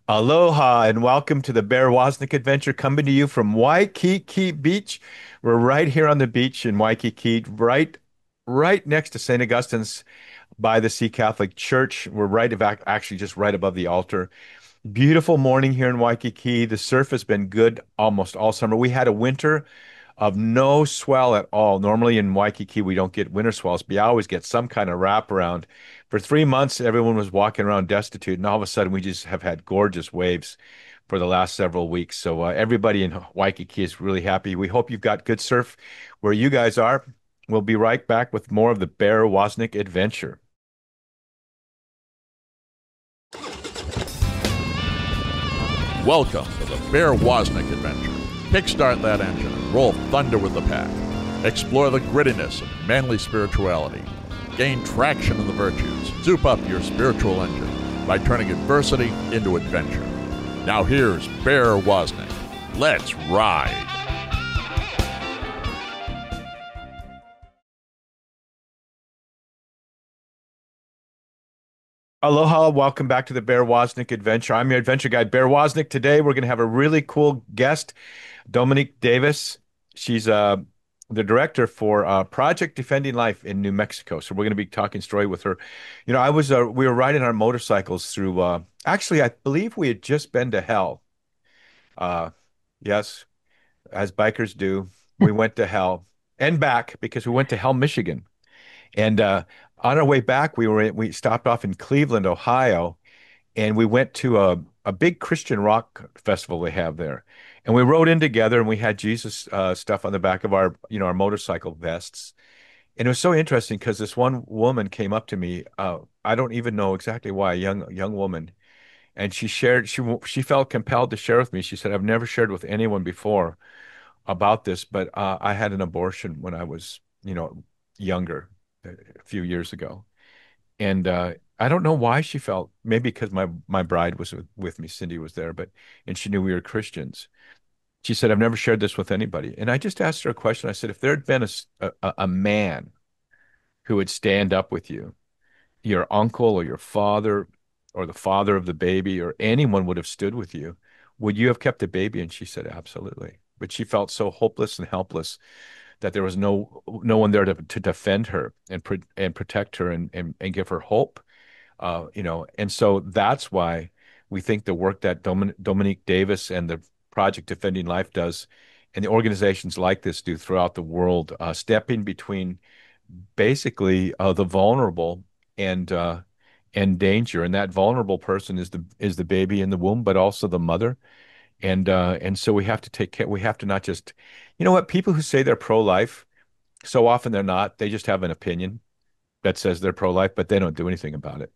Aloha and welcome to the Bear Woznick Adventure coming to you from Waikiki Beach. We're right here on the beach in Waikiki, right next to St. Augustine's by the Sea Catholic Church. We're actually just right above the altar. Beautiful morning here in Waikiki. The surf has been good almost all summer. We had a winter of no swell at all. Normally in Waikiki, we don't get winter swells, but you always get some kind of wraparound. For 3 months, everyone was walking around destitute, and all of a sudden, we just have had gorgeous waves for the last several weeks. So everybody in Waikiki is really happy. We hope you've got good surf where you guys are. We'll be right back with more of the Bear Woznick Adventure. Welcome to the Bear Woznick Adventure. Kickstart that engine and roll thunder with the pack. Explore the grittiness of manly spirituality. Gain traction in the virtues. Zoop up your spiritual engine by turning adversity into adventure. Now here's Bear Woznick. Let's ride. Aloha, welcome back to the Bear Woznick Adventure. I'm your adventure guide, Bear Woznick. Today, we're going to have a really cool guest, Dominique Davis. She's the director for Project Defending Life in New Mexico. So we're going to be talking story with her. We were riding our motorcycles through. Actually, I believe we had just been to hell. Uh, yes, as bikers do, we went to hell and back because we went to Hell, Michigan. And on our way back, we stopped off in Cleveland, Ohio, and we went to a big Christian rock festival they have there. And we rode in together, and we had Jesus stuff on the back of our motorcycle vests. And it was so interesting because this one woman came up to me. I don't even know exactly why, a young woman, and she felt compelled to share with me. She said, "I've never shared with anyone before about this, but I had an abortion when I was, younger, a few years ago." And I don't know why she felt, maybe because my bride was with me, Cindy was there, and she knew we were Christians. She said, "I've never shared this with anybody." And I just asked her a question. I said, if there had been a man who would stand up with you, your uncle or your father or the father of the baby or anyone would have stood with you, would you have kept the baby? And she said, absolutely. But she felt so hopeless and helpless that there was no one there to defend her and protect her and give her hope. And so that's why we think the work that Dominique Davis and the Project Defending Life does, and the organizations like this do throughout the world, stepping between basically the vulnerable and uh, and danger, and that vulnerable person is the baby in the womb, but also the mother, and so we have to take care. We have to not just, you know what, people who say they're pro-life, so often they're not. They just have an opinion that says they're pro-life, but they don't do anything about it.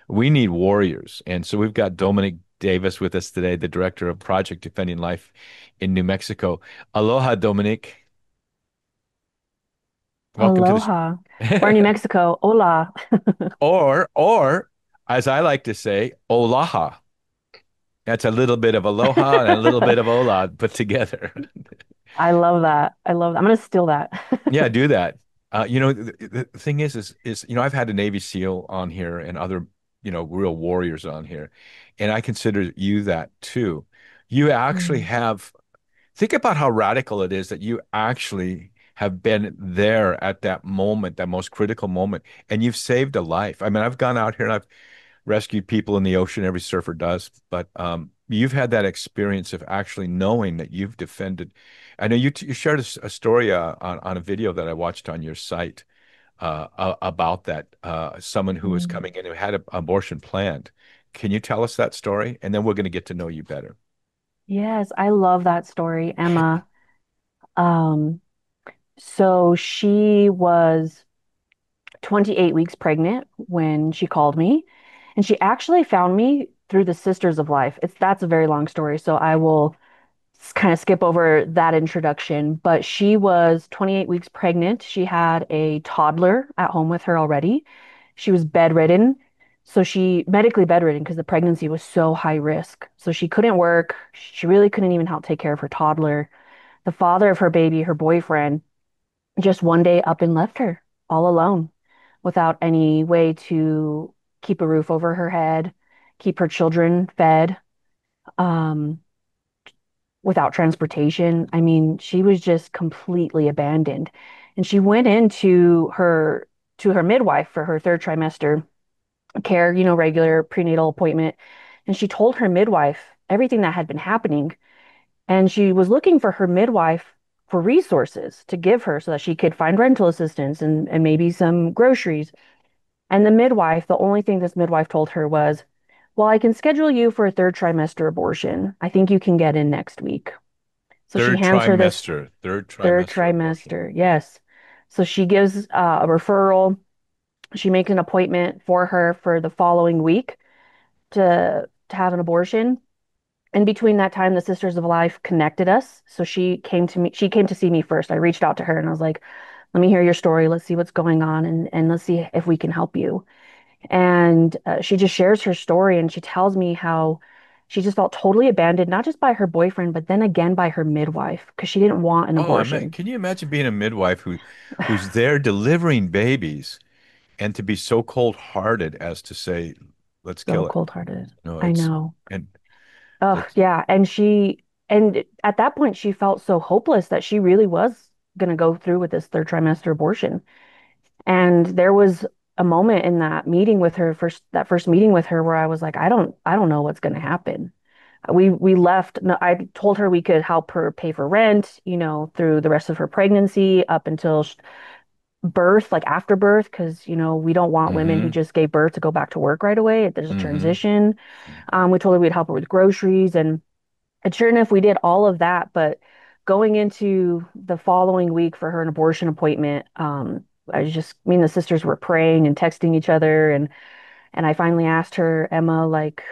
We need warriors. And so we've got Dominic Davis with us today, the director of Project Defending Life in New Mexico. Aloha, Dominic. Welcome to Aloha. We're in New the Mexico. Hola. or as I like to say, Olaha. That's a little bit of aloha and a little bit of ola put together. I love that. I love that. I'm gonna steal that. Yeah, do that. The thing is, I've had a Navy SEAL on here and other, real warriors on here, and I consider you that too. You actually Mm. have, think about how radical it is that you actually have been there at that moment, that most critical moment, and you've saved a life. I mean, I've gone out here and I've rescued people in the ocean, every surfer does, but you've had that experience of actually knowing that you've defended. I know you shared a story on a video that I watched on your site about that someone who was Mm. coming in who had an abortion planned. Can you tell us that story? And then we're going to get to know you better. Yes, I love that story, Emma. Um, so she was 28 weeks pregnant when she called me, and she actually found me through the Sisters of Life. That's a very long story, so I will kind of skip over that introduction. But she was 28 weeks pregnant. She had a toddler at home with her already. She was bedridden. So she medically bedridden because the pregnancy was so high risk. So she couldn't work. She really couldn't even help take care of her toddler. The father of her baby, her boyfriend, just one day up and left her all alone without any way to keep a roof over her head, keep her children fed. um, without transportation. I mean, she was just completely abandoned. And she went into her to her midwife for her third trimester care, regular prenatal appointment. And she told her midwife everything that had been happening. And she was looking for her midwife for resources to give her so that she could find rental assistance and maybe some groceries. And the midwife, the only thing this midwife told her was, well, I can schedule you for a third trimester abortion. I think you can get in next week. So she hands her this Third third trimester abortion. trimester. Yes. So she gives a referral. She makes an appointment for her for the following week to have an abortion. In between that time, the Sisters of Life connected us. So she came to me. She came to see me first. I reached out to her and I was like, "Let me hear your story. Let's see what's going on and let's see if we can help you." And she just shares her story and she tells me how she just felt totally abandoned, not just by her boyfriend, but then again by her midwife because she didn't want an Oh, I mean, abortion. can you imagine being a midwife who's there delivering babies and to be so cold-hearted as to say, let's So kill it. cold-hearted. No, I it's know. and Oh, that's yeah. And at that point, she felt so hopeless that she really was going to go through with this third trimester abortion. And there was a moment in that meeting with her, that first meeting with her, where I was like, I don't know what's going to happen. We left. No, I told her we could help her pay for rent, through the rest of her pregnancy up until birth, like after birth, because, we don't want women who mm-hmm, just gave birth to go back to work right away. There's a mm-hmm. transition. We told her we'd help her with groceries and sure enough, we did all of that. But going into the following week for her an abortion appointment, me and the sisters were praying and texting each other, and I finally asked her, Emma, like,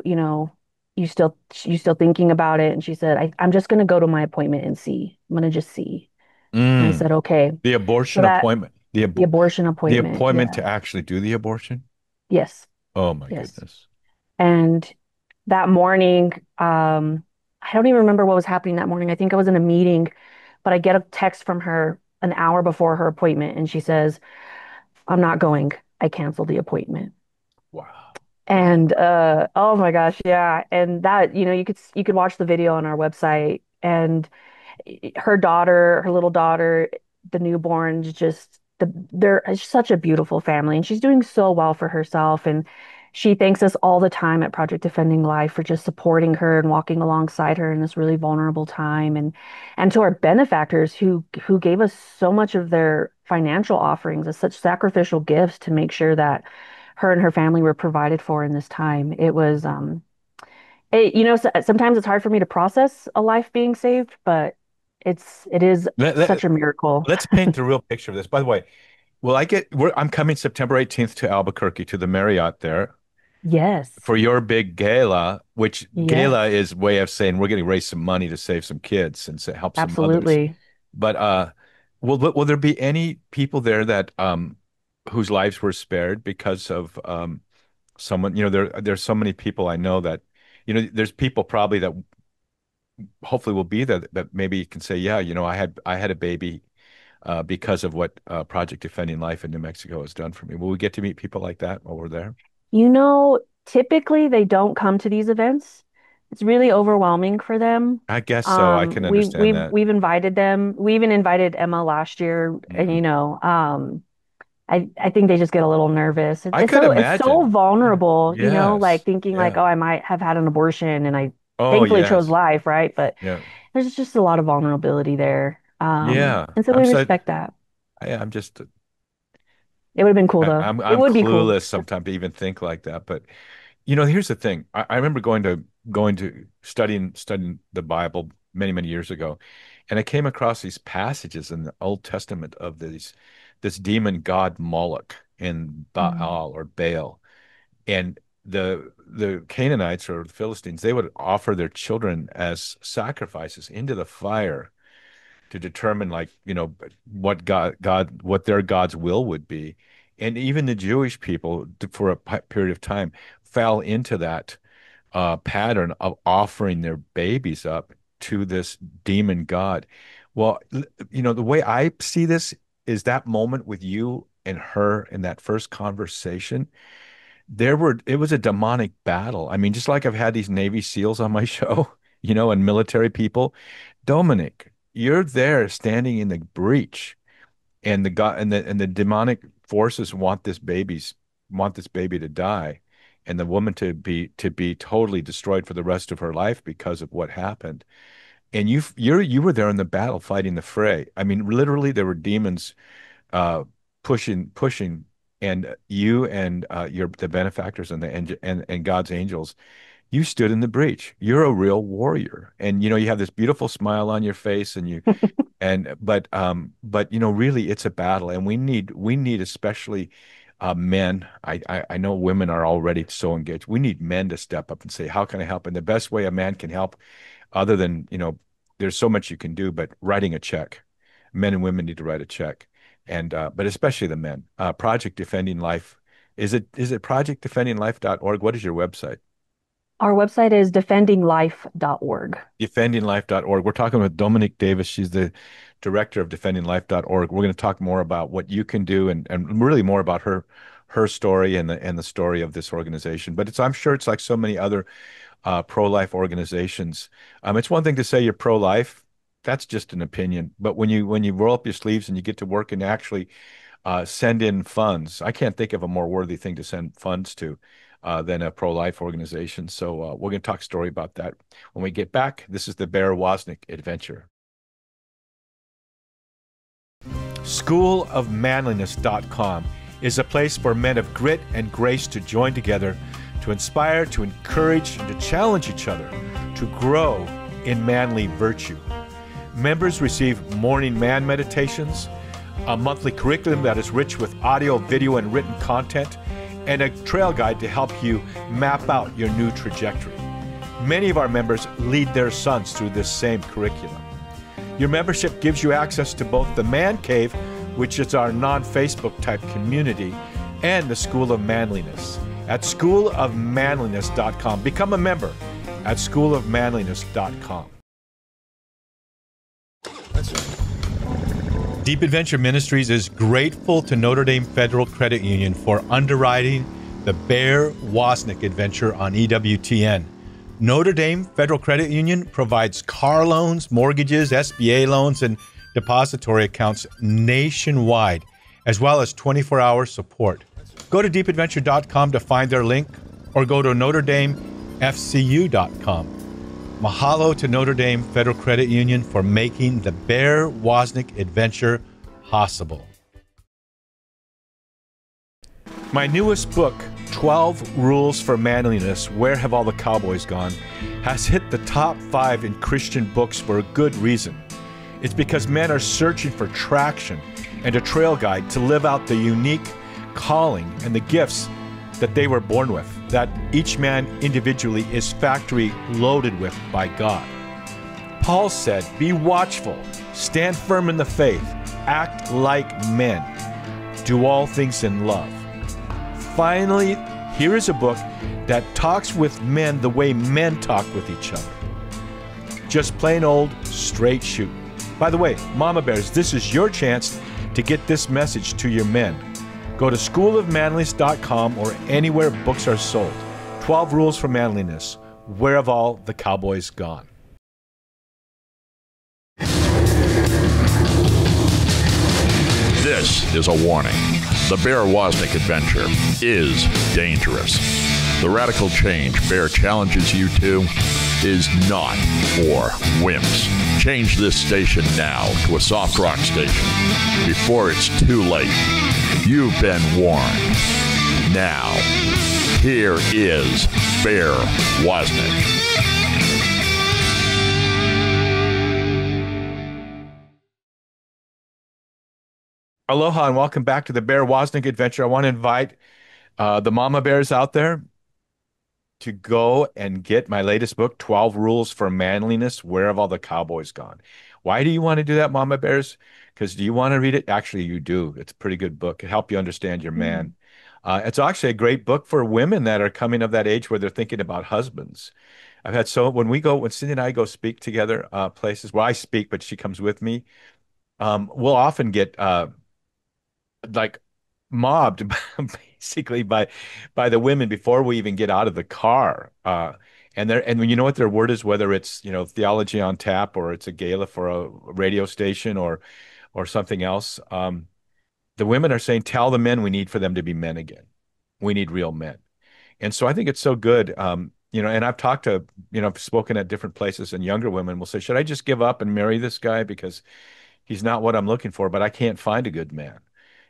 you know, you still thinking about it? And she said, I'm just gonna go to my appointment and see. I'm gonna just see. And I Mm. said, okay. The So abortion that appointment, the abortion the appointment, appointment yeah, to actually do the abortion. yes, Oh my yes. goodness. And that morning, I don't even remember what was happening that morning. I think I was in a meeting, but I get a text from her an hour before her appointment, and she says, I'm not going. I canceled the appointment. Wow. Wow. And oh my gosh, yeah. And that, you could watch the video on our website and her daughter, her little daughter, the newborns, they're such a beautiful family, and she's doing so well for herself. And she thanks us all the time at Project Defending Life for just supporting her and walking alongside her in this really vulnerable time. And to our benefactors who gave us so much of their financial offerings as such sacrificial gifts to make sure that her and her family were provided for in this time. It was sometimes it's hard for me to process a life being saved, but it is Let, such let, a miracle. let's paint the real picture of this. By the way, I'm coming September 18th to Albuquerque to the Marriott there Yes. for your big gala, which gala Yes. is a way of saying we're going to raise some money to save some kids and to help some mothers. Absolutely. But will there be any people there that whose lives were spared because of someone, there's so many people I know that, there's people probably that hopefully will be there that maybe can say, yeah, I had a baby because of what Project Defending Life in New Mexico has done for me. Will we get to meet people like that while we're there? Typically they don't come to these events. It's really overwhelming for them. I guess so. I can understand that. We've invited them. We even invited Emma last year, and Hmm. I think they just get a little nervous. I could It's so imagine. Yeah. vulnerable, Yes. like thinking like, Yeah. oh, I might have had an abortion, and I Oh, thankfully chose yes. life, right? But Yeah. there's just a lot of vulnerability there. Yeah. And so we respect that. I'm just It would have been cool though. It I'm would be cool. clueless sometimes to even think like that. But here's the thing. I remember going to studying the Bible many, many years ago, and I came across these passages in the Old Testament of this demon god Moloch and Mm. Baal or Baal. And the Canaanites or the Philistines, they would offer their children as sacrifices into the fire to determine, like, what what their God's will would be. And even the Jewish people for a period of time fell into that pattern of offering their babies up to this demon god. Well, the way I see this is that moment with you and her in that first conversation. it was a demonic battle. I mean, just like I've had these Navy SEALs on my show, and military people. Dominic, you're there standing in the breach, and the God and the demonic forces want this baby to die, and the woman to be totally destroyed for the rest of her life because of what happened. And you were there in the battle fighting the fray. I mean, literally there were demons uh pushing, and you and your the benefactors and and God's angels, you stood in the breach. You're a real warrior. And you have this beautiful smile on your face, and really it's a battle, and we need especially men. I know women are already so engaged. We need men to step up and say, how can I help? And the best way a man can help, other than, there's so much you can do, but writing a check. Men and women need to write a check. And but especially the men. Project Defending Life. Is it projectdefendinglife.org? What is your website? Our website is defendinglife.org. Defendinglife.org. We're talking with Dominique Davis. She's the director of defendinglife.org. We're going to talk more about what you can do, and really more about her story and the story of this organization. But I'm sure it's like so many other pro-life organizations. It's one thing to say you're pro-life. That's just an opinion. But when you roll up your sleeves and you get to work and actually send in funds, I can't think of a more worthy thing to send funds to than a pro-life organization. So we're going to talk story about that when we get back. This is the Bear Woznick Adventure. Schoolofmanliness.com is a place for men of grit and grace to join together, to inspire, to encourage, and to challenge each other to grow in manly virtue. Members receive morning man meditations, a monthly curriculum that is rich with audio, video, and written content, and a trail guide to help you map out your new trajectory. Many of our members lead their sons through this same curriculum. Your membership gives you access to both the Man Cave, which is our non-Facebook type community, and the School of Manliness at schoolofmanliness.com. Become a member at schoolofmanliness.com. Deep Adventure Ministries is grateful to Notre Dame Federal Credit Union for underwriting the Bear Woznick Adventure on EWTN. Notre Dame Federal Credit Union provides car loans, mortgages, SBA loans, and depository accounts nationwide, as well as 24-hour support. Go to deepadventure.com to find their link, or go to NotreDameFCU.com. Mahalo to Notre Dame Federal Credit Union for making the Bear Woznick Adventure possible. My newest book, 12 Rules for Manliness, Where Have All the Cowboys Gone?, has hit the top 5 in Christian books for a good reason. It's because men are searching for traction and a trail guide to live out the unique calling and the gifts that they were born with, that each man individually is factory loaded with by God. Paul said, be watchful, stand firm in the faith, act like men, do all things in love. Finally, here is a book that talks with men the way men talk with each other. Just plain old straight shoot. By the way, Mama Bears, this is your chance to get this message to your men. Go to schoolofmanliness.com or anywhere books are sold. 12 Rules for Manliness. Where have all the cowboys gone? This is a warning. The Bear Woznick Adventure is dangerous. The radical change Bear challenges you to is not for wimps. Change this station now to a soft rock station before it's too late. You've been warned. Now, here is Bear Woznick. Aloha and welcome back to the Bear Woznick Adventure. I want to invite the Mama Bears out there to go and get my latest book, 12 Rules for Manliness, Where Have All the Cowboys Gone? Why do you want to do that, Mama Bears? Because do you want to read it? Actually, you do. It's a pretty good book. It help you understand your man. It's actually a great book for women that are coming of that age where they're thinking about husbands. When Cindy and I go speak together, places where I speak, but she comes with me, we'll often get like mobbed basically by the women before we even get out of the car. And when you know what their word is, whether it's, theology on tap or it's a gala for a radio station or something else, the women are saying, tell the men we need for them to be men again. We need real men. And so I think it's so good. And I've talked to, I've spoken at different places, and younger women will say, should I just give up and marry this guy because he's not what I'm looking for, but I can't find a good man.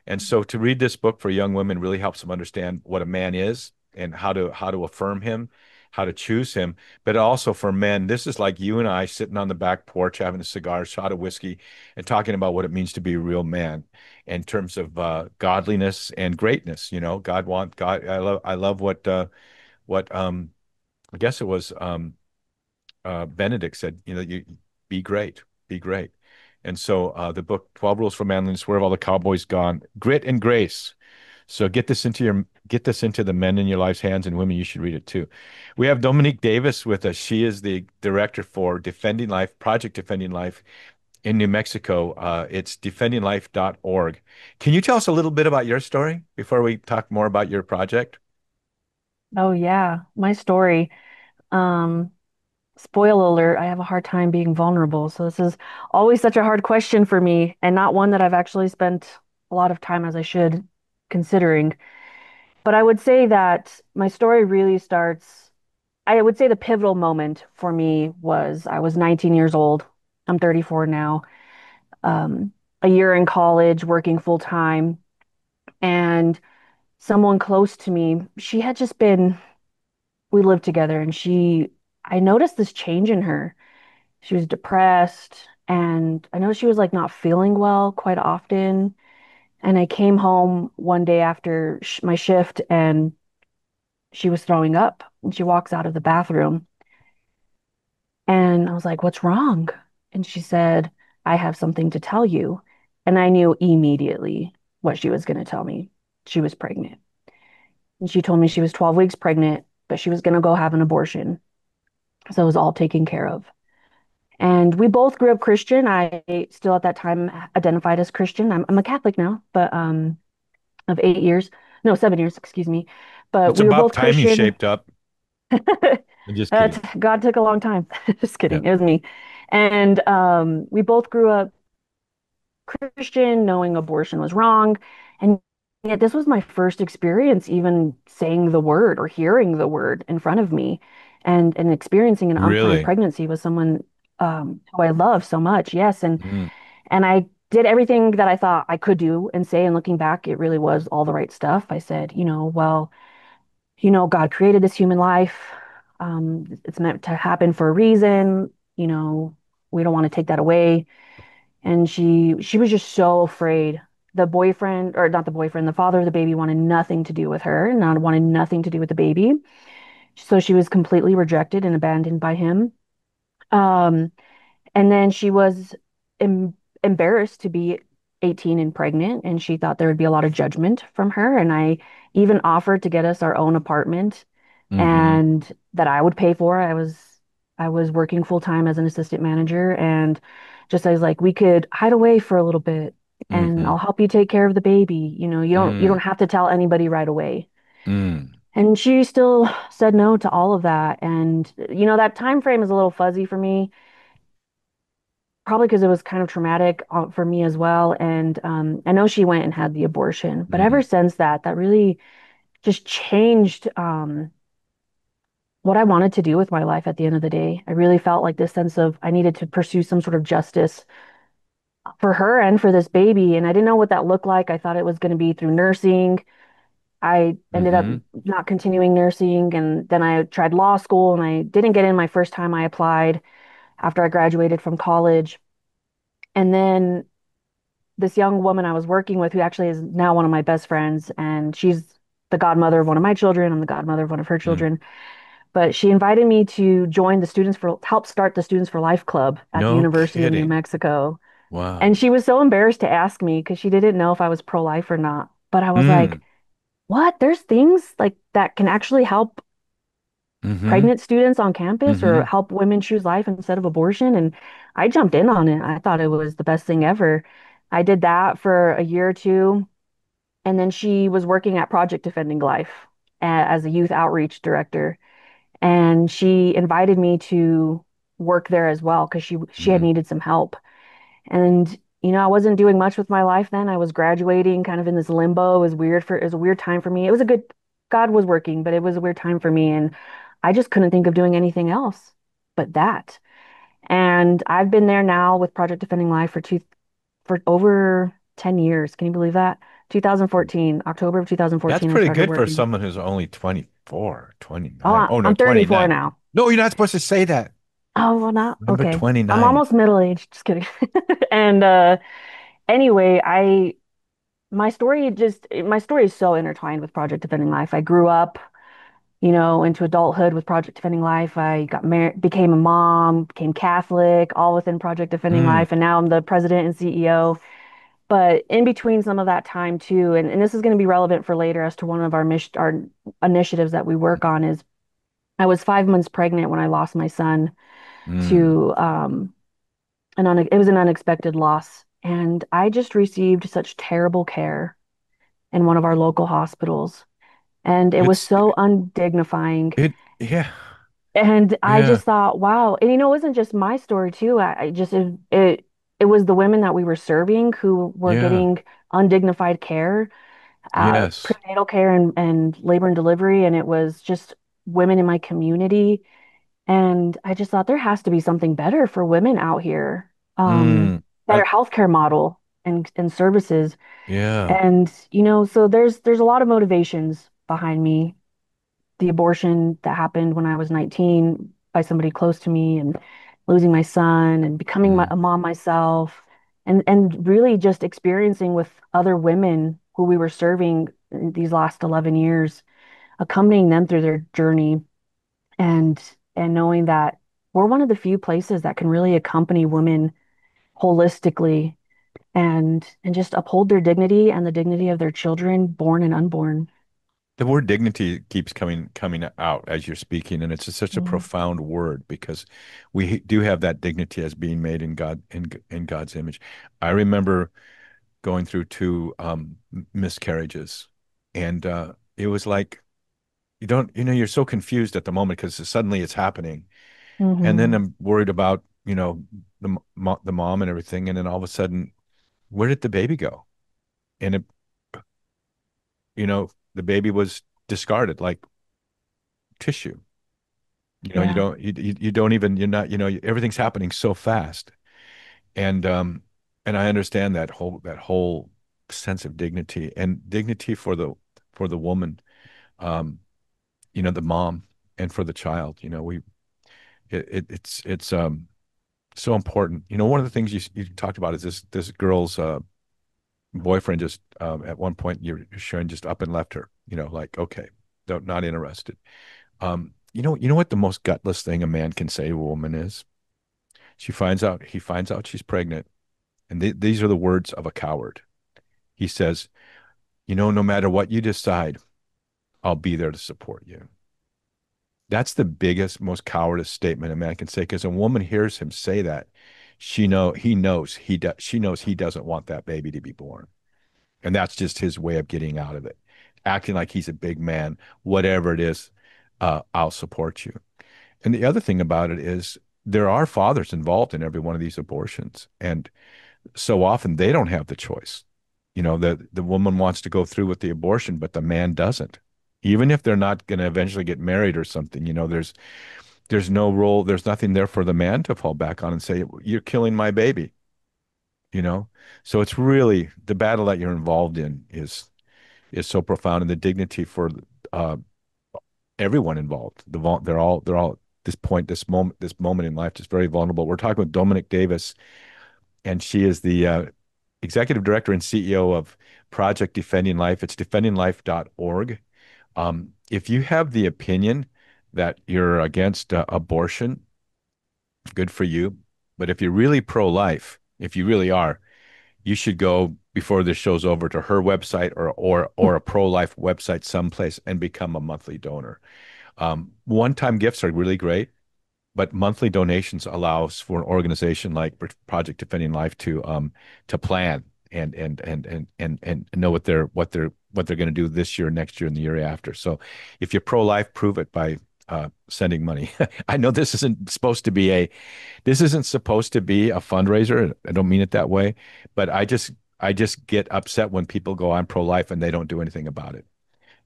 And so to read this book for young women really helps them understand what a man is and how to affirm him, how to choose him. But also for men, this is like you and I sitting on the back porch having a cigar, shot of whiskey, and talking about what it means to be a real man in terms of godliness and greatness. God. I love what I guess it was Benedict said. You be great, be great. And so the book 12 Rules for Manliness, Where Have All the Cowboys Gone? Grit and Grace. So get this into the men in your life's hands, and women, you should read it too. We have Dominique Davis with us. She is the director for Defending Life, Project Defending Life in New Mexico. It's defendinglife.org. Can you tell us a little bit about your story before we talk more about your project? Oh yeah, my story. Um, Spoiler alert, I have a hard time being vulnerable. So this is always such a hard question for me, and not one that I've actually spent a lot of time as I should considering. But I would say that my story really starts, I would say the pivotal moment for me was I was 19 years old. I'm 34 now. Um, a year in college, working full time, and someone close to me, she had just been, we lived together, and I noticed this change in her. She was depressed, and I know she was like not feeling well quite often. And I came home one day after sh my shift, and she was throwing up. And she walks out of the bathroom, and I was like, "What's wrong?" And she said, "I have something to tell you." And I knew immediately what she was going to tell me. She was pregnant. And she told me she was 12 weeks pregnant, but she was going to go have an abortion. So it was all taken care of. And we both grew up Christian. I still at that time identified as Christian. I'm a Catholic now, but of 8 years, no, 7 years, excuse me. But It's we were about both time you Christian. shaped up. I'm just kidding. God took a long time. Just Yeah. kidding. It was me. And we both grew up Christian, knowing abortion was wrong. And yet this was my first experience even saying the word or hearing the word in front of me and experiencing an unplanned Really? pregnancy with someone who I love so much. Yes. Mm, And I did everything that I thought I could do and say, and looking back, it really was all the right stuff. I said, well, God created this human life. It's meant to happen for a reason. We don't want to take that away. And she was just so afraid. The boyfriend, or not the boyfriend, the father of the baby wanted nothing to do with her, not wanted nothing to do with the baby. So she was completely rejected and abandoned by him. Um, and then she was em embarrassed to be 18 and pregnant, and she thought there would be a lot of judgment from her. And I even offered to get us our own apartment hmm and that I would pay for. I was working full time as an assistant manager, and just I was like, we could hide away for a little bit, and hmm I'll help you take care of the baby. You don't mm, have to tell anybody right away. mm, And she still said no to all of that. And that time frame is a little fuzzy for me, probably because it was kind of traumatic for me as well. And I know she went and had the abortion, but ever hmm since that really just changed what I wanted to do with my life at the end of the day. I really felt like this sense of I needed to pursue some sort of justice for her and for this baby. And I didn't know what that looked like. I thought it was going to be through nursing. I ended up hmm not continuing nursing. And then I tried law school, and I didn't get in my first time I applied after I graduated from college. And then this young woman I was working with, who actually is now one of my best friends, and she's the godmother of one of my children. I'm the godmother of one of her mm. children. But she invited me to join help start the Students for Life Club at the No University of New kidding. Mexico. And Wow. she was so embarrassed to ask me because she didn't know if I was pro-life or not. But I was like, Mm, what? There's things like that can actually help hmm pregnant students on campus or hmm help women choose life instead of abortion. And I jumped in on it. I thought it was the best thing ever. I did that for a year or two. And then she was working at Project Defending Life as a youth outreach director. And she invited me to work there as well because she had Mm. needed some help. And I wasn't doing much with my life then. I was graduating kind of in this limbo. It was a weird time for me. It was a good God was working, but it was a weird time for me and I just couldn't think of doing anything else but that. And I've been there now with Project Defending Life for over 10 years. Can you believe that? 2014, October of That's 2014, I pretty started good for working. someone who's only 24, Oh, 29. Oh, no, I'm 34 29. now. No, you're not supposed to say that. Oh, well, not Number okay. I'm 29. almost middle aged. Just kidding. And anyway, I my story is so intertwined with Project Defending Life. I grew up, into adulthood with Project Defending Life. I got married, became a mom, became Catholic, all within Project Defending Mm, Life, and now I'm the president and CEO. But in between some of that time too, and this is going to be relevant for later as to one of our initiatives that we work on is I was 5 months pregnant when I lost my son mm. to it was an unexpected loss. And I just received such terrible care in one of our local hospitals. And it was It's, so undignifying. yeah, And I yeah, just thought, wow. And it wasn't just my story too. I just it was the women that we were serving who were yeah, getting undignified care, yes. prenatal care and labor and delivery. And it was just women in my community. And I just thought there has to be something better for women out here. Mm, Better healthcare model and services. yeah. And, so there's a lot of motivations behind me. The abortion that happened when I was 19 by somebody close to me and losing my son and becoming Mm. a mom myself and really just experiencing with other women who we were serving in these last 11 years, accompanying them through their journey and knowing that we're one of the few places that can really accompany women holistically and just uphold their dignity and the dignity of their children, born and unborn. The word dignity keeps coming out as you're speaking, and it's just such a Mhm. profound word because we do have that dignity as being made in in God's image. I remember going through two miscarriages, and it was like you're so confused at the moment because suddenly it's happening, and then Mhm. I'm worried about the mom and everything, and then all of a sudden, where did the baby go? And the baby was discarded like tissue. You Yeah. you don't even you're not everything's happening so fast, and I understand that whole sense of dignity and dignity for the woman, um, the mom, and for the child. It's so important. One of the things you talked about is this girl's boyfriend just at one point you're showing just up and left her. Like okay, not interested. You know what the most gutless thing a man can say to a woman is? He finds out she's pregnant, and these are the words of a coward. He says, no matter what you decide, I'll be there to support you. That's the biggest, most cowardice statement a man can say because a woman hears him say that, he knows she knows he doesn't want that baby to be born. And that's just his way of getting out of it, acting like he's a big man, whatever it is, I'll support you. And the other thing about it is there are fathers involved in every one of these abortions. And so often they don't have the choice. The woman wants to go through with the abortion, but the man doesn't. Even if they're not going to eventually get married or something, there's no role, there's nothing there for the man to fall back on and say, "You're killing my baby." You know, so it's really the battle that you're involved in is so profound, and the dignity for uh, everyone involved. They're all at this point, this moment in life, just very vulnerable. We're talking with Dominique Davis, and she is the executive director and CEO of Project Defending Life. It's defendinglife.org. If you have the opinion that you're against abortion, good for you. But if you're really pro-life, if you really are, you should go before this show's over to her website or a pro-life website someplace and become a monthly donor. One-time gifts are really great, but monthly donations allows for an organization like Project Defending Life to plan. and know what they're going to do this year, next year, and the year after. So if you're pro-life, prove it by sending money. I know this isn't supposed to be a fundraiser. I don't mean it that way, but I just get upset when people go, I'm pro-life, and they don't do anything about it.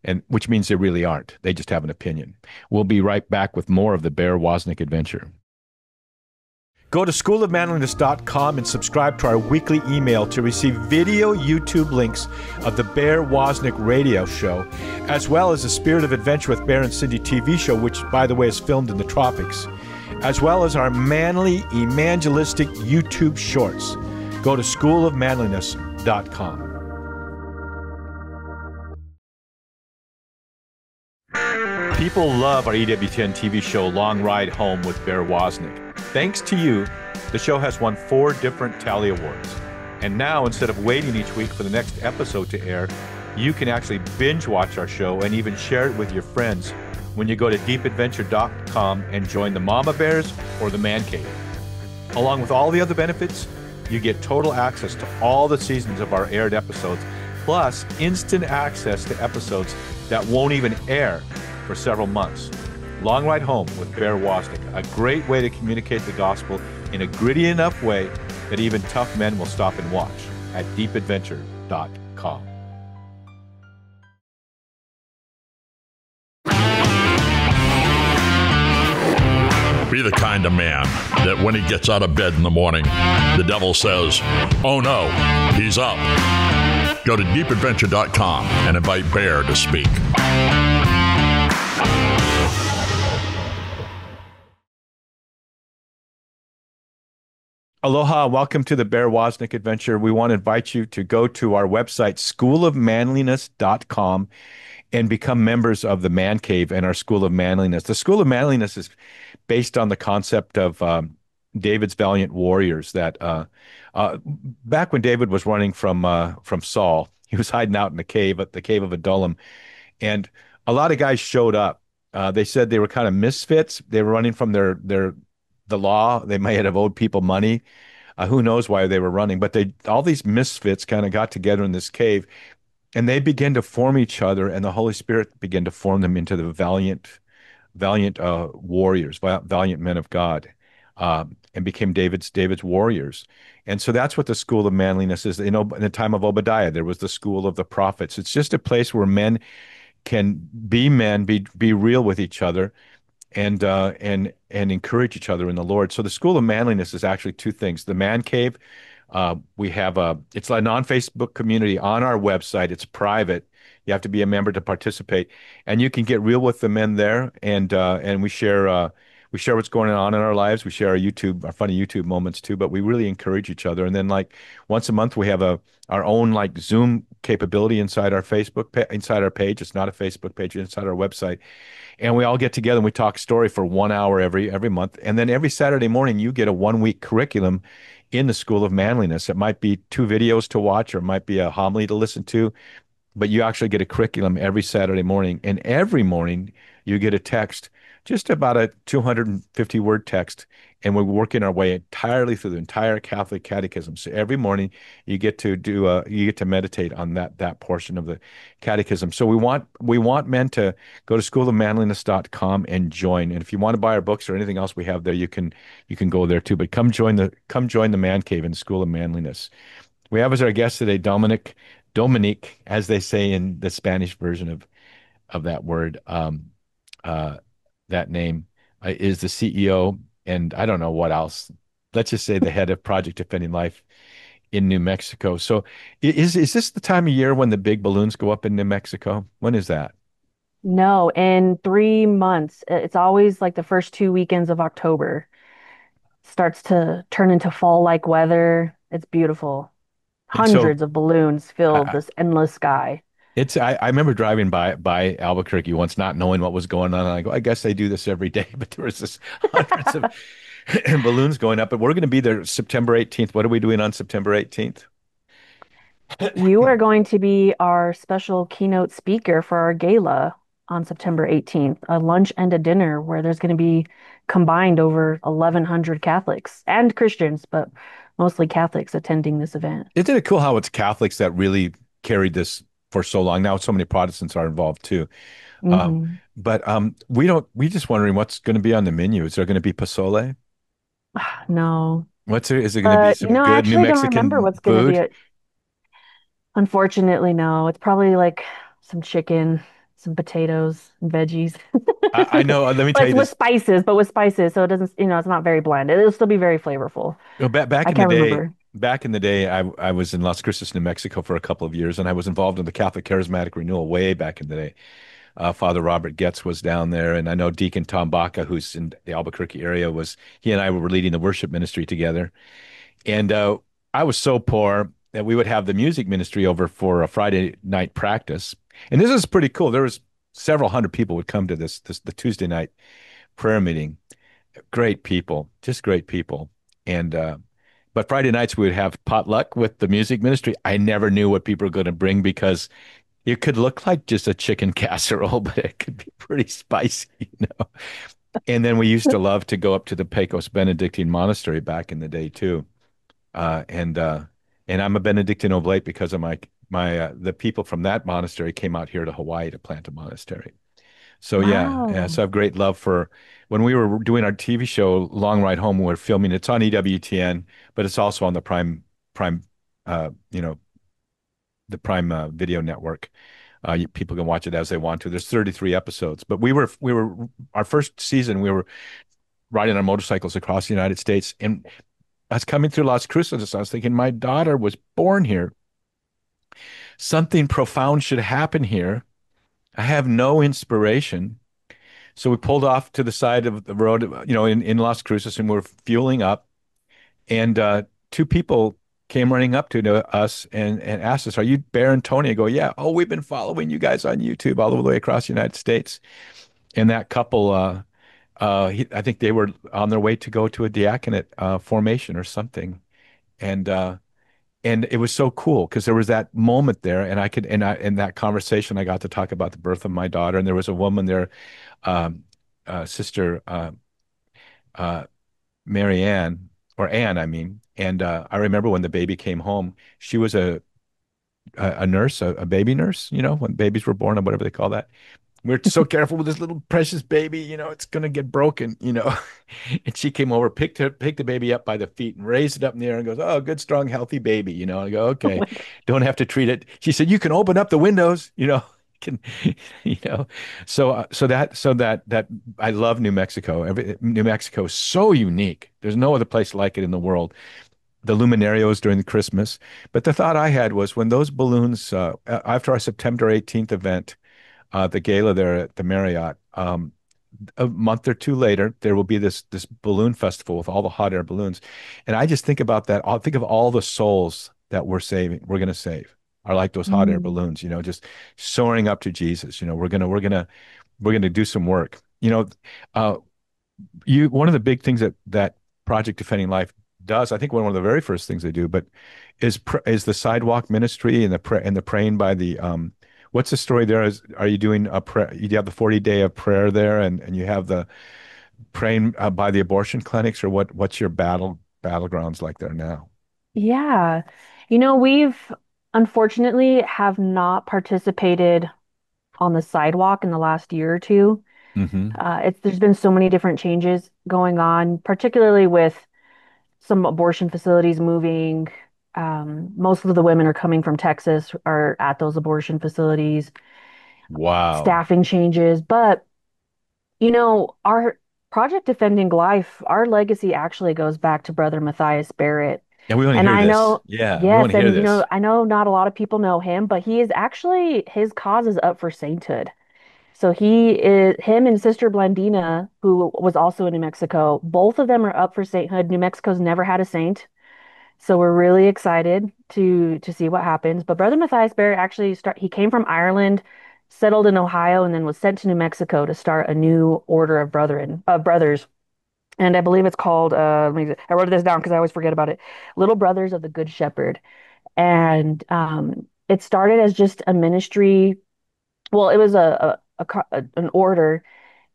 And which means they really aren't. They just have an opinion. We'll be right back with more of the Bear Woznick Adventure. Go to schoolofmanliness.com and subscribe to our weekly email to receive video YouTube links of the Bear Woznick radio show, as well as the Spirit of Adventure with Bear and Cindy TV show, which, by the way, is filmed in the tropics, as well as our manly evangelistic YouTube shorts. Go to schoolofmanliness.com. People love our EWTN TV show, Long Ride Home with Bear Woznick. Thanks to you, the show has won 4 different Tally Awards. And now, instead of waiting each week for the next episode to air, you can actually binge watch our show and even share it with your friends when you go to deepadventure.com and join the Mama Bears or the Man Cave. Along with all the other benefits, you get total access to all the seasons of our aired episodes, plus instant access to episodes that won't even air for several months. Long Ride Home with Bear Woznick, a great way to communicate the gospel in a gritty enough way that even tough men will stop and watch at deepadventure.com. Be the kind of man that when he gets out of bed in the morning, the devil says, "Oh no, he's up." Go to deepadventure.com and invite Bear to speak. Aloha, welcome to the Bear Woznick Adventure. We want to invite you to go to our website, schoolofmanliness.com, and become members of the Man Cave and our School of Manliness. The School of Manliness is based on the concept of David's valiant warriors that back when David was running from Saul, he was hiding out in the cave at the cave of Adullam, and a lot of guys showed up. They said they were kind of misfits. They were running from the law. They might have owed people money. Who knows why they were running? But all these misfits kind of got together in this cave, and they began to form each other, and the Holy Spirit began to form them into the valiant warriors, valiant men of God, and became David's warriors. And so that's what the School of Manliness is. In the time of Obadiah, there was the School of the Prophets. It's just a place where men can be men, be real with each other, and encourage each other in the Lord. So the School of Manliness is actually 2 things. The Man Cave, it's a non-Facebook community on our website. It's private. You have to be a member to participate, and you can get real with the men there. And we share what's going on in our lives. We share our funny YouTube moments too. But we really encourage each other. And then like once a month, we have our own like Zoom capability inside our inside our page. It's not a Facebook page, inside our website. And we all get together and we talk story for 1 hour every month. And then every Saturday morning, you get a 1-week curriculum in the School of Manliness. It might be 2 videos to watch, or it might be a homily to listen to, but you actually get a curriculum every Saturday morning. And every morning you get a text, just about a 250-word text. And we're working our way entirely through the entire Catholic Catechism. So every morning you get to meditate on that portion of the Catechism. So we want men to go to schoolofmanliness.com and join. And if you want to buy our books or anything else we have there, you can go there too. But come join the Man Cave in the School of Manliness. We have as our guest today Dominique, as they say in the Spanish version of that word, that name, is the CEO, and I don't know what else. Let's just say the head of Project Defending Life in New Mexico. So is this the time of year when the big balloons go up in New Mexico? When is that? No, in 3 months. It's always like the first 2 weekends of October. Starts to turn into fall-like weather. It's beautiful. And so Hundreds of balloons filled I, this endless sky. I remember driving by Albuquerque once, not knowing what was going on. And I go, I guess they do this every day, but there was this hundreds of balloons going up. But we're going to be there September 18th. What are we doing on September 18th? You are going to be our special keynote speaker for our gala on September 18th, a lunch and a dinner where there's going to be combined over 1,100 Catholics and Christians, but mostly Catholics attending this event. Isn't it cool how it's Catholics that really carried this for so long? Now so many Protestants are involved too. Um, Hmm. but we don't. We just wondering what's going to be on the menu. Is there going to be pozole? No. What's there? Is there going to be But some I good New actually don't remember Mexican what's going to be. food? Unfortunately, no. It's probably like some chicken, some potatoes, and veggies. I know. Let me tell you With this. spices, but with spices, so it doesn't, it's not very bland. It'll still be very flavorful. Back I in the can't day, remember. I was in Las Cruces, New Mexico for a couple of years, and I was involved in the Catholic Charismatic Renewal way back in the day. Father Robert Getz was down there, and I know Deacon Tom Baca, who's in the Albuquerque area, was he and I were leading the worship ministry together. And I was so poor that we would have the music ministry over for a Friday night practice. And this is pretty cool. There was several hundred people would come to this the Tuesday night prayer meeting. Great people, just great people. And but Friday nights we would have potluck with the music ministry. I never knew what people were going to bring because it could look like just a chicken casserole, but it could be pretty spicy, you know. And then we used to love to go up to the Pecos Benedictine Monastery back in the day too. Uh, and uh, and I'm a Benedictine Oblate because of my the people from that monastery came out here to Hawaii to plant a monastery. So yeah, Wow. so I have great love for when we were doing our TV show Long Ride Home. We were filming. It's on EWTN, but it's also on the Prime, you know, the Prime Video Network. People can watch it as they want to. There's 33 episodes, but we were our first season. We were riding our motorcycles across the United States, and I was coming through Las Cruces. I was thinking, my daughter was born here. Something profound should happen here. I have no inspiration. So we pulled off to the side of the road, in Las Cruces, and we're fueling up. And two people came running up to us and asked us, "Are you Bear and Tony?" I go, "Yeah." "Oh, we've been following you guys on YouTube all the way across the United States." And that couple, I think they were on their way to go to a diaconate formation or something. And and it was so cool because there was that moment there, and I could, and I, in that conversation, I got to talk about the birth of my daughter, and there was a woman there, um, Sister uh, Mary Ann, or Ann, I mean, and I remember when the baby came home, she was a nurse, a baby nurse, when babies were born or whatever they call that. We're so careful with this little precious baby, it's gonna get broken. And she came over, picked the baby up by the feet and raised it up in the air and goes, "Oh, good, strong, healthy baby." I go, Oh "Okay, my God. don't have to treat it." She said, "You can open up the windows, can, you know. So that I love New Mexico. New Mexico is so unique. There's no other place like it in the world. The luminarios during the Christmas. But the thought I had was when those balloons, after our September 18th event, the gala there at the Marriott. A month or two later, there will be this balloon festival with all the hot air balloons, and I just think about that. I'll think of all the souls that we're going to save. Are like those hot air Mm. balloons, just soaring up to Jesus. We're gonna do some work. Uh, one of the big things that Project Defending Life does, I think one of the very first things they do, but is the sidewalk ministry and the praying by the what's the story there? Are you doing a prayer? You have the 40-day of prayer there, and you have the praying by the abortion clinics, or what's your battlegrounds like there now? Yeah. We've unfortunately have not participated on the sidewalk in the last year or two. Hmm. There's been so many different changes going on, particularly with some abortion facilities moving. Most of the women are coming from Texas, are at those abortion facilities, Wow. staffing changes. But, our Project Defending Life, our legacy actually goes back to Brother Matthias Barrett. Yeah, we want to And hear I this. know, Yeah, we want yes, to hear and this. I know not a lot of people know him, but he is actually, his cause is up for sainthood. So him and Sister Blandina, who was also in New Mexico, both of them are up for sainthood. New Mexico's never had a saint. So we're really excited to see what happens. But Brother Matthias Barrett he came from Ireland, settled in Ohio, and then was sent to New Mexico to start a new order of brothers. And I believe it's called I wrote this down because I always forget about it. Little Brothers of the Good Shepherd. And it started as just a ministry. Well, it was an order,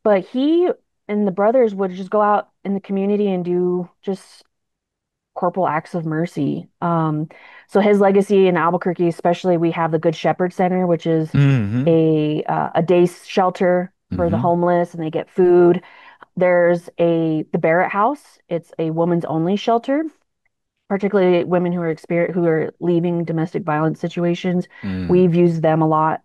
but he and the brothers would just go out in the community and do just corporal acts of mercy. So his legacy in Albuquerque, especially, we have the Good Shepherd Center, which is Mm-hmm. a day shelter for the Mm-hmm. homeless, and they get food. There's the Barrett House. It's a women's only shelter, particularly women who are leaving domestic violence situations. Mm. We've used them a lot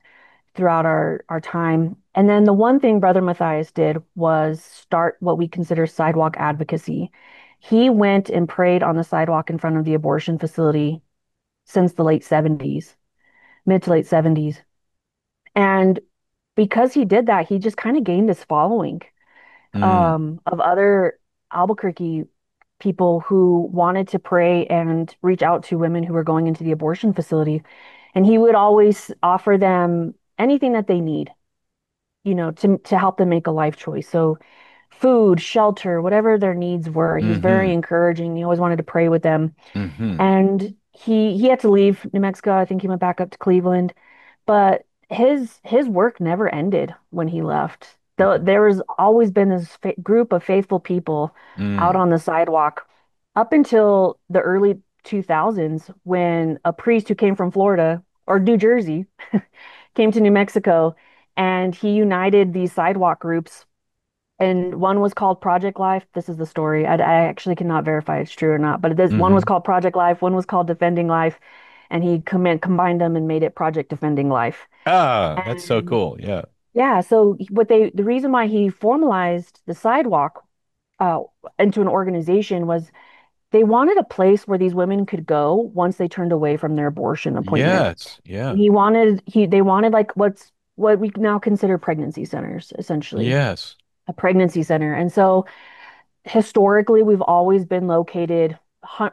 throughout our time. And then the one thing Brother Matthias did was start what we consider sidewalk advocacy. He went and prayed on the sidewalk in front of the abortion facility since the late 70s, mid to late 70s. And because he did that, he just kind of gained this following Mm. of other Albuquerque people who wanted to pray and reach out to women who were going into the abortion facility. And he would always offer them anything that they need, to help them make a life choice. So food, shelter, whatever their needs were. He was Mm-hmm. very encouraging. He always wanted to pray with them. Mm-hmm. And he had to leave New Mexico. I think he went back up to Cleveland. But his work never ended when he left. There has always been this group of faithful people out Mm. on the sidewalk up until the early 2000s when a priest who came from Florida or New Jersey came to New Mexico and he united these sidewalk groups. And one was called Project Life. This is the story. I actually cannot verify it's true or not, but one was Mm-hmm. called Project Life, one was called Defending Life, and he combined them and made it Project Defending Life. Ah, that's so And cool. Yeah. yeah, so the reason why he formalized the sidewalk uh, into an organization was they wanted a place where these women could go once they turned away from their abortion appointment. Yes. Yeah. And they wanted like what we now consider pregnancy centers, essentially, Yes. a pregnancy center. And so historically, we've always been located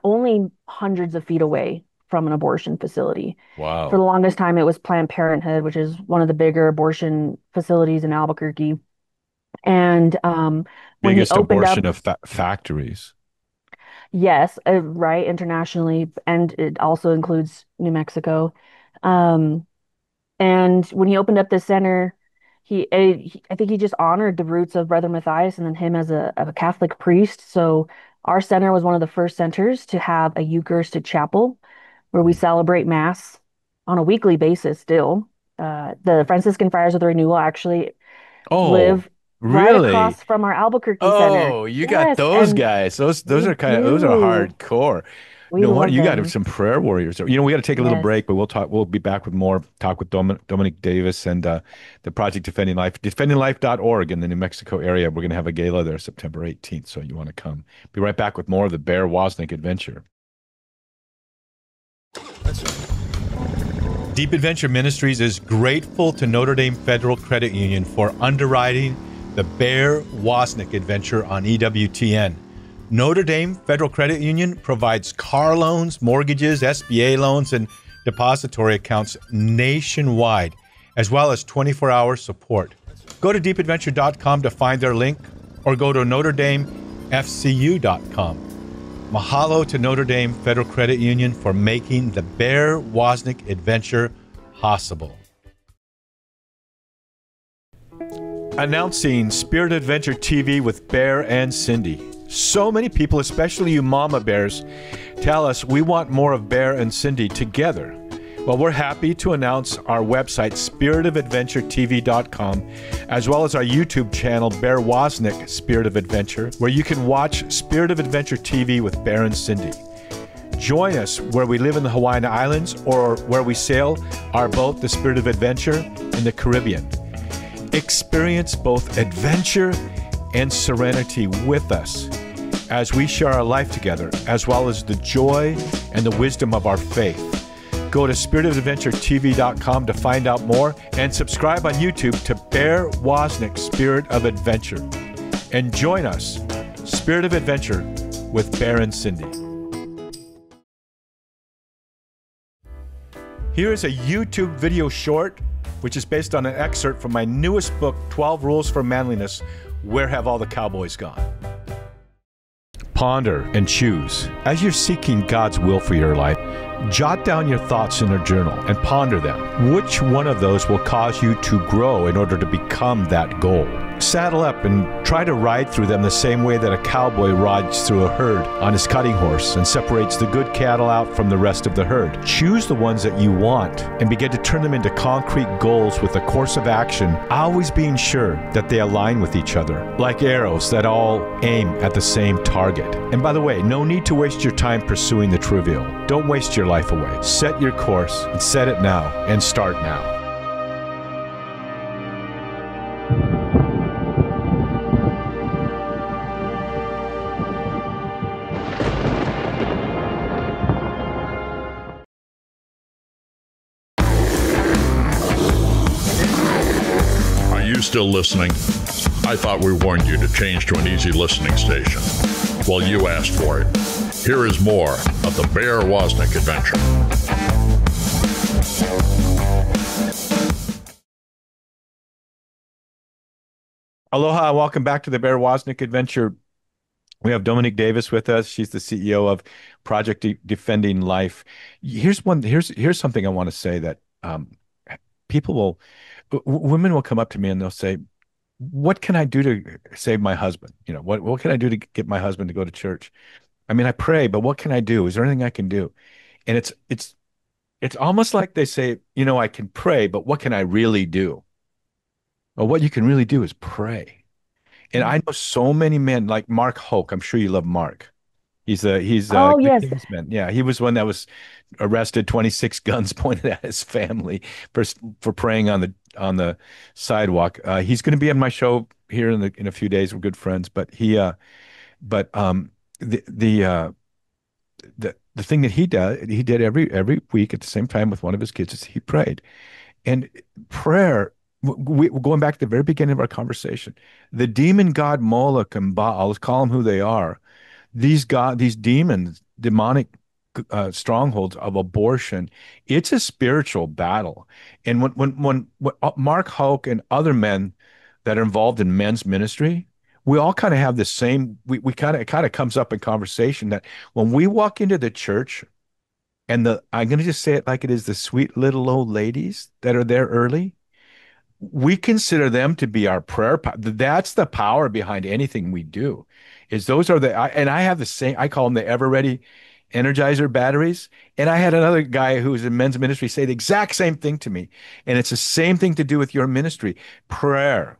only hundreds of feet away from an abortion facility. For the Wow. longest time, it was Planned Parenthood, which is one of the bigger abortion facilities in Albuquerque. And when he Biggest opened up, abortion of factories. yes, right, internationally, and it also includes New Mexico. Um, And when he opened up this center, I think he just honored the roots of Brother Matthias and then him as a Catholic priest. So our center was one of the first centers to have a Eucharistic chapel where we celebrate Mass on a weekly basis still. The Franciscan Friars of the Renewal actually Oh, live right really? across from our Albuquerque center. Oh, you got Yes, those and guys. Those we are those are do. hardcore. We No wonder love you got them. some prayer warriors. We got to take a little Yes. break, but we'll talk. We'll be back with more talk with Dominique Davis and the Project Defending Life, defendinglife.org in the New Mexico area. We're going to have a gala there September 18th, so you want to come. Be right back with more of the Bear Woznick Adventure. Deep Adventure Ministries is grateful to Notre Dame Federal Credit Union for underwriting the Bear Woznick Adventure on EWTN. Notre Dame Federal Credit Union provides car loans, mortgages, SBA loans, and depository accounts nationwide, as well as 24-hour support. Go to deepadventure.com to find their link, or go to NotreDameFCU.com. Mahalo to Notre Dame Federal Credit Union for making the Bear Woznick Adventure possible. Announcing Spirit Adventure TV with Bear and Cindy. So many people, especially you mama bears, tell us we want more of Bear and Cindy together. Well, we're happy to announce our website, spiritofadventuretv.com, as well as our YouTube channel, Bear Woznick Spirit of Adventure, where you can watch Spirit of Adventure TV with Bear and Cindy. Join us where we live in the Hawaiian Islands or where we sail our boat, the Spirit of Adventure, in the Caribbean. Experience both adventure and serenity with us as we share our life together, as well as the joy and the wisdom of our faith. Go to spiritofadventuretv.com to find out more and subscribe on YouTube to Bear Woznick Spirit of Adventure. And join us, Spirit of Adventure with Bear and Cindy. Here is a YouTube video short, which is based on an excerpt from my newest book, 12 Rules for Manliness, Where Have All the Cowboys Gone? Ponder and choose. As you're seeking God's will for your life, jot down your thoughts in a journal and ponder them. Which one of those will cause you to grow in order to become that goal? Saddle up and try to ride through them the same way that a cowboy rides through a herd on his cutting horse and separates the good cattle out from the rest of the herd. Choose the ones that you want and begin to turn them into concrete goals with a course of action, always being sure that they align with each other, like arrows that all aim at the same target. And by the way, no need to waste your time pursuing the trivial. Don't waste your life away. Set your course and set it now and start now. Still listening? I thought we warned you to change to an easy listening station. Well, you asked for it. Here is more of the Bear Woznick Adventure. Aloha, welcome back to the Bear Woznick Adventure. We have Dominique Davis with us. She's the CEO of Project Defending Life. Here's something I want to say that people will women will come up to me and they'll say, "What can I do to save my husband? You know, what can I do to get my husband to go to church? I mean, I pray, but what can I do? Is there anything I can do?" And it's almost like they say, you know, I can pray, but what can I really do? Well, what you can really do is pray. And I know so many men like Mark Hoke. I'm sure you love Mark. He's Oh, the yes. Kingsman. Yeah, he was one that was arrested, 26 guns pointed at his family for praying on the sidewalk. He's going to be on my show here in a few days. We're good friends, but but the the uh the thing that he did every week at the same time with one of his kids is he prayed. And prayer, we're going back to the very beginning of our conversation. The demon god Moloch and Baal, let's call them who they are, these demons, demonic strongholds of abortion, it's a spiritual battle. And when Mark Hoke and other men that are involved in men's ministry, we all kind of have the same. We kind of it kind of comes up in conversation that when we walk into the church and the I'm going to just say it like it is, the sweet little old ladies that are there early, we consider them to be our prayer. That's the power behind anything we do. Is those are and I have the same. I call them the ever ready Energizer batteries. And I had another guy who was in men's ministry say the exact same thing to me. And it's the same thing to do with your ministry. Prayer.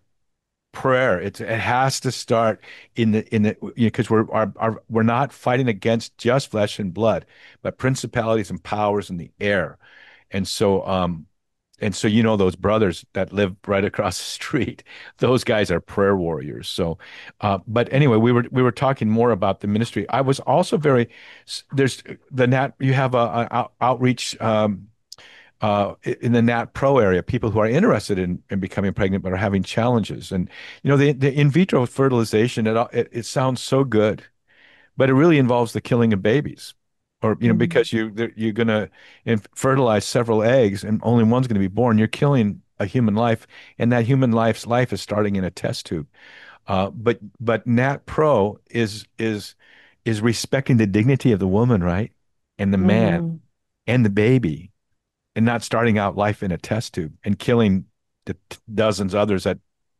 It has to start in the because we're not fighting against just flesh and blood, but principalities and powers in the air. And so you know those brothers that live right across the street, those guys are prayer warriors. So, but anyway, we were talking more about the ministry. I was also there's the Nat. You have a outreach in the Nat Pro area, people who are interested in becoming pregnant but are having challenges. And you know the in vitro fertilization. It sounds so good, but it really involves the killing of babies, or Mhm. because you're going to fertilize several eggs and only one's going to be born. You're killing a human life, and that human life's life is starting in a test tube. But Nat Pro is respecting the dignity of the woman, right, and the man Mhm. and the baby, and not starting out life in a test tube and killing the dozens others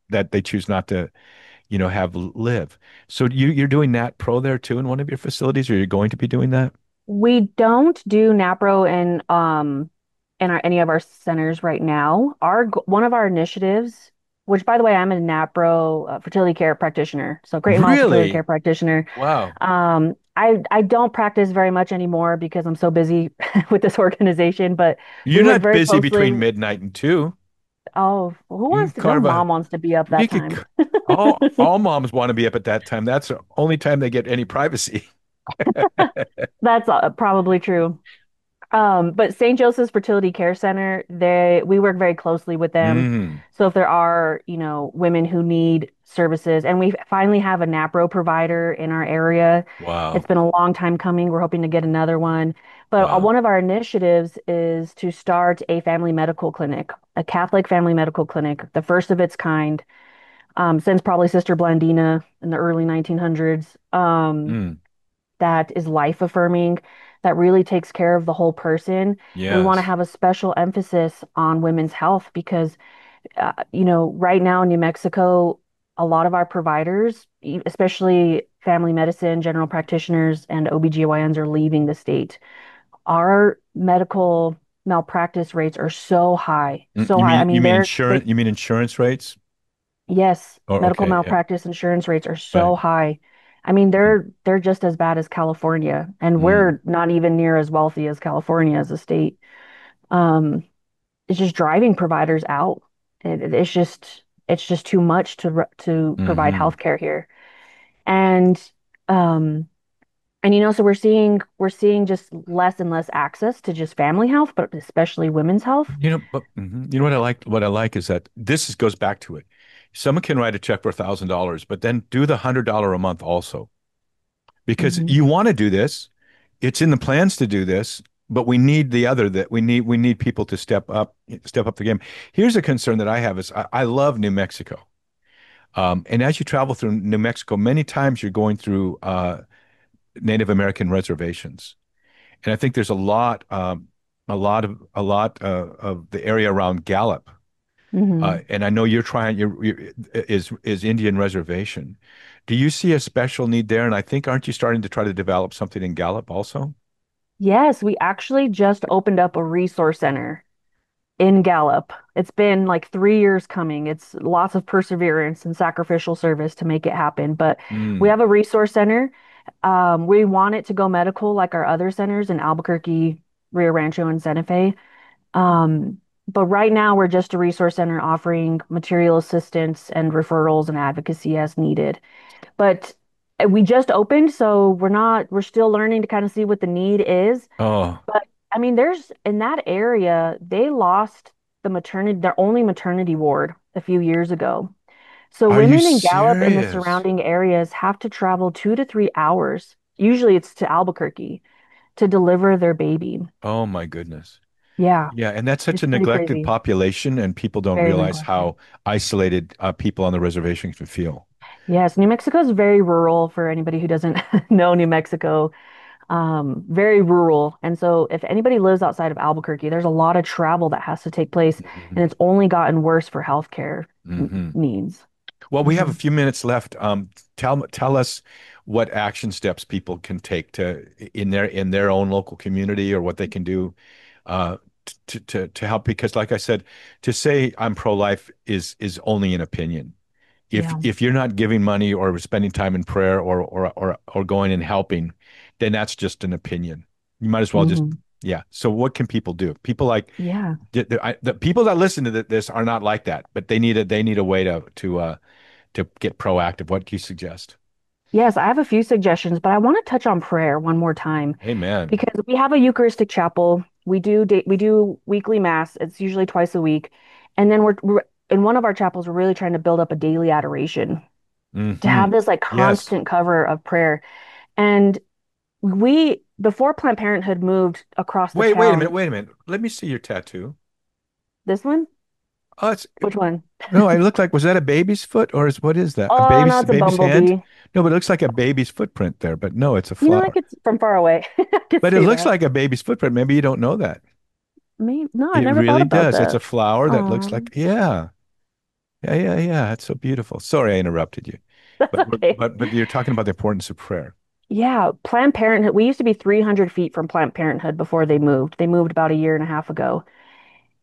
that they choose not to have live. So you're doing Nat Pro there too in one of your facilities, or you're going to be doing that? We don't do NAPRO in our any of our centers right now. One of our initiatives, which by the way, I'm a NAPRO fertility care practitioner, so great and mild fertility care Really? practitioner. Wow. I don't practice very much anymore because I'm so busy with this organization, but we You're work not very busy between closely. midnight and two. Oh, who You wants can to? No carve a mom wants to be up you that could time. all moms want to be up at that time. That's the only time they get any privacy. That's probably true. But St. Joseph's Fertility Care Center, we work very closely with them. Mm, So if there are, women who need services, and we finally have a NAPRO provider in our area. It's wow. been a long time coming. We're hoping to get another one. But Wow. one of our initiatives is to start a family medical clinic, a Catholic family medical clinic, the first of its kind, since probably Sister Blandina in the early 1900s. Mm, That is life affirming, that really takes care of the whole person. And we want to yes. have a special emphasis on women's health because, right now in New Mexico, a lot of our providers, especially family medicine, general practitioners, and OBGYNs are leaving the state. Our medical malpractice rates are so high, Mm, so high. I mean, they, you mean insurance rates? yes, Oh, medical okay, yeah, malpractice insurance rates are right. so high. I mean, they're just as bad as California, and Mm, we're not even near as wealthy as California as a state. Um, it's just driving providers out. It's just too much to provide hmm. healthcare here. And um so we're seeing just less and less access to just family health, but especially women's health. You know what I like? What I like is that goes back to it. Someone can write a check for $1,000, but then do the $100 a month also, because Hmm. you want to do this. It's in the plans to do this, but we need the other that we need people to step up the game. Here's a concern that I have is I love New Mexico. And as you travel through New Mexico, many times you're going through Native American reservations. And I think there's a lot of the area around Gallup. Hmm. And I know is Indian reservation. Do you see a special need there? And I think aren't you starting to try to develop something in Gallup also? Yes, we actually just opened up a resource center in Gallup. It's been like 3 years coming. It's lots of perseverance and sacrificial service to make it happen. But we Mm. have a resource center. We want it to go medical like our other centers in Albuquerque, Rio Rancho, and Santa Fe. Um, but right now, we're just a resource center offering material assistance and referrals and advocacy as needed. But we just opened, so we're still learning to kind of see what the need is. Oh, But I mean, there's in that area, they lost their only maternity ward a few years ago. So are you women in Gallup and the serious? surrounding areas have to travel 2 to 3 hours. Usually it's to Albuquerque to deliver their baby. Oh my goodness. Yeah, Yeah, and that's such it's a pretty neglected crazy. population, and people don't Very realize neglected. how isolated people on the reservation can feel. Yes, New Mexico is very rural for anybody who doesn't know New Mexico. Very rural. And so if anybody lives outside of Albuquerque, there's a lot of travel that has to take place, Hmm. and it's only gotten worse for healthcare Hmm. needs. Well, we have a Hmm. few minutes left. Tell us what action steps people can take to in their own local community, or what they can do uh, to help. Because, like I said, to say I'm pro-life is only an opinion. Yeah. If you're not giving money or spending time in prayer or going and helping, then that's just an opinion. You might as well just Hmm. yeah. So what can people do? People like Yeah. the people that listen to this are not like that, but they need a way to get proactive. What do you suggest? Yes, I have a few suggestions, but I want to touch on prayer one more time Amen. because we have a Eucharistic chapel. We do weekly mass. It's usually twice a week. And then we're in one of our chapels, we're really trying to build up a daily adoration to Hmm. have this like Yes. constant cover of prayer. And we, before Planned Parenthood moved across the Wait a minute. town, Wait a minute. Let me see your tattoo. this one, Oh, it's which one? no. I look like was that a baby's foot or is what is that? Oh, no, A it's a baby's hand? bumblebee. No, but it looks like a baby's footprint there. But no, it's a I flower. could from far away. I could But it see looks that. like a baby's footprint. Maybe you don't know that. Me, no, I It never thought really about does. It's a that. flower that looks like Oh, yeah. Yeah. It's so beautiful. Sorry I interrupted you. that's okay. But you're talking about the importance of prayer. Yeah, Planned Parenthood. We used to be 300 feet from Planned Parenthood before they moved. They moved about a year and a half ago.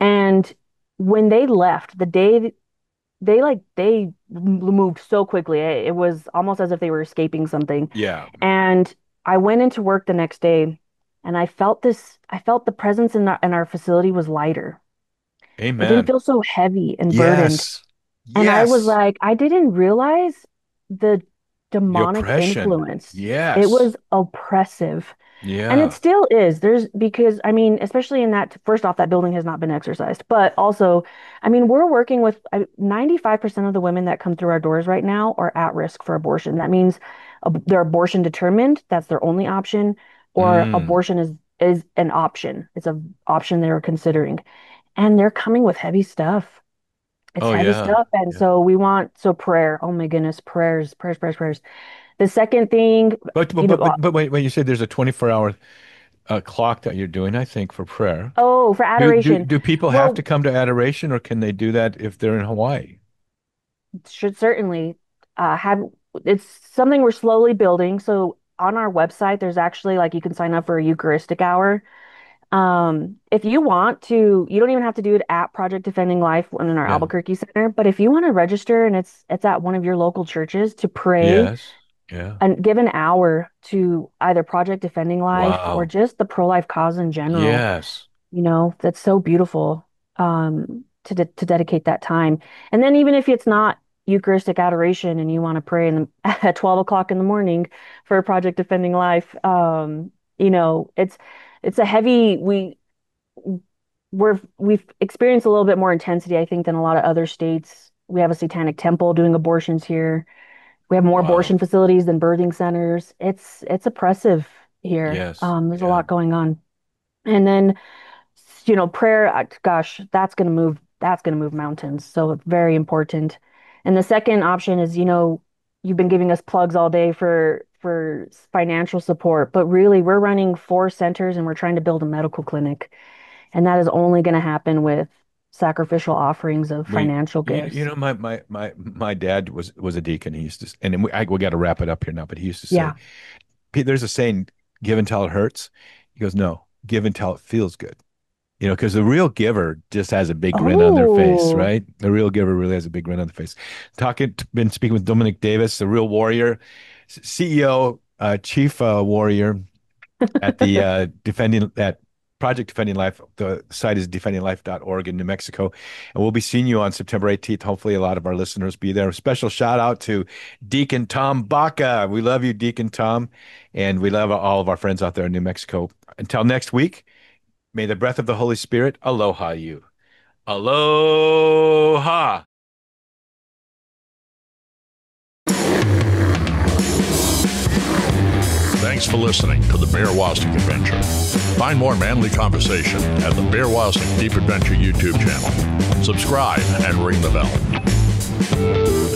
And when they left, the day they moved so quickly, it was almost as if they were escaping something. Yeah. And I went into work the next day, and I felt the presence in our facility was lighter. It didn't Amen. feel so heavy and burdened. Yes. And I was Yes. like, I didn't realize the The demonic oppression. influence. It Yes. was oppressive. And it Yeah. still is. Because I mean, especially in that, first off, that building has not been exercised. But also, I mean, we're working with 95% of the women that come through our doors right now are at risk for abortion. That means they're abortion determined. That's their only option. Or Mm. abortion is an option. It's an option they're considering. And they're coming with heavy stuff. It's Oh heavy yeah. stuff. And Yeah. so so prayer. Oh my goodness, prayers, prayers, prayers, prayers. The second thing, But wait, when you say there's a 24-hour clock that you're doing, I think for prayer. for adoration. Do people have to Well, come to adoration or can they do that if they're in Hawaii? should certainly have it's something we're slowly building. So on our website, there's actually like you can sign up for a Eucharistic hour. If you want to, you don't even have to do it at Project Defending Life in our Yeah. Albuquerque Center, but if you want to register and it's at one of your local churches to pray Yes. Yeah. and give an hour to either Project Defending Life or Wow. just the pro-life cause in general, Yes. that's so beautiful to dedicate that time. And then even if it's not Eucharistic adoration and you want to pray at 12 o'clock in the morning for Project Defending Life, it's a heavy we've experienced a little bit more intensity, I think, than a lot of other states. We have a satanic temple doing abortions here. We have more Wow. abortion facilities than birthing centers. It's oppressive here. Yes. There's a Yeah. lot going on. And then prayer, gosh, that's gonna move mountains. So it's very important. And the second option is, you've been giving us plugs all day for financial support, but really we're running 4 centers and we're trying to build a medical clinic. And that is only going to happen with sacrificial offerings of financial gifts. My dad was a deacon. He used to, and we got to wrap it up here now, but he used to say, Yeah. There's a saying, give until it hurts. He goes, no, give until it feels good. Because the real giver just has a big grin on their face, Oh, right? The real giver really has a big grin on their face. Been speaking with Dominique Davis, the real warrior, CEO, chief warrior at the defending at Project Defending Life. The site is defendinglife.org in New Mexico. And we'll be seeing you on September 18th. Hopefully a lot of our listeners be there. A special shout out to Deacon Tom Baca. We love you, Deacon Tom. And we love all of our friends out there in New Mexico. Until next week, may the breath of the Holy Spirit aloha you. Aloha. Thanks for listening to the Bear Woznick Adventure. Find more manly conversation at the Bear Woznick Deep Adventure YouTube channel. Subscribe and ring the bell.